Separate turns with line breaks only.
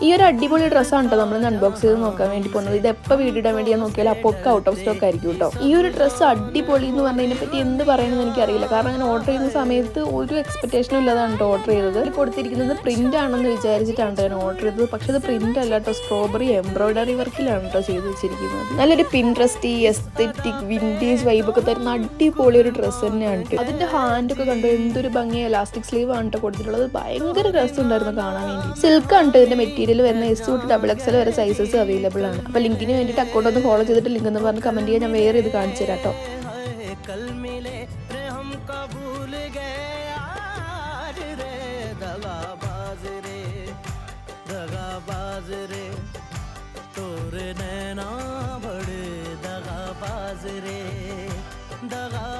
ഈ ഒരു അടിപൊളി ഡ്രസ്സാണ് കേട്ടോ നമ്മൾ അൺബോക്സ് ചെയ്ത് നോക്കാൻ വേണ്ടി പോകുന്നത്. ഇത് എപ്പോൾ വീഡിയോ ഇടാൻ വേണ്ടി ഞാൻ നോക്കിയാലും അപ്പോൾ ഒക്കെ ഔട്ട് ഓഫ് സ്റ്റോക്ക് ആയിരിക്കും കേട്ടോ. ഈ ഒരു ഡ്രസ്സ് അടിപൊളി എന്ന് പറഞ്ഞതിനെ പറ്റി എന്ത് പറയണമെന്ന് എനിക്കറിയില്ല. കാരണം ഞാൻ ഓർഡർ ചെയ്യുന്ന സമയത്ത് ഒരു എക്സ്പെക്ടേഷനും ഇല്ലാതാണ് കേട്ടോ ഓർഡർ ചെയ്തത്. ഇത് കൊടുത്തിരിക്കുന്നത് പ്രിന്റ് ആണെന്ന് വിചാരിച്ചിട്ടാണ് ഞാൻ ഓർഡർ ചെയ്തത്. പക്ഷെ അത് പ്രിന്റ് അല്ല കേട്ടോ, സ്ട്രോബെറി എംബ്രോയിഡറി വർക്കിലാണ് കേട്ടോ ചെയ്ത് വെച്ചിരിക്കുന്നത്. നല്ലൊരു പിൻട്രസ്റ്റ് എസ്തെറ്റിക് വിന്റേജ് വൈബൊക്കെ തരുന്ന അടിപൊളി ഒരു ഡ്രസ്സ് തന്നെയാണ് കേട്ടോ. അതിന്റെ ഹാൻഡൊക്കെ കണ്ടോ എന്തൊരു ഭംഗി, എലാസ്റ്റിക് സ്ലീവ് ആണ് കേട്ടോ കൊടുത്തിട്ടുള്ളത്. ഭയങ്കര രസമുണ്ടായിരുന്നു കാണാൻ വേണ്ടി. സിൽക്ക് ആണ് ഇതിന്റെ മെറ്റീരിയൽ വരുന്ന S തൊട്ട് XXL വരെ സൈസസ് അവൈലബിൾ ആണ്. അപ്പൊ ലിങ്കിന് വേണ്ടിയിട്ട് അക്കൗണ്ട് ഒന്ന് ഫോളോ ചെയ്തിട്ട് ലിങ്ക് എന്ന് പറഞ്ഞ് കമന്റ് ചെയ്യാൻ ഞാൻ വേറെ ഇത് കാണിച്ചു തരാം കേട്ടോ. दगा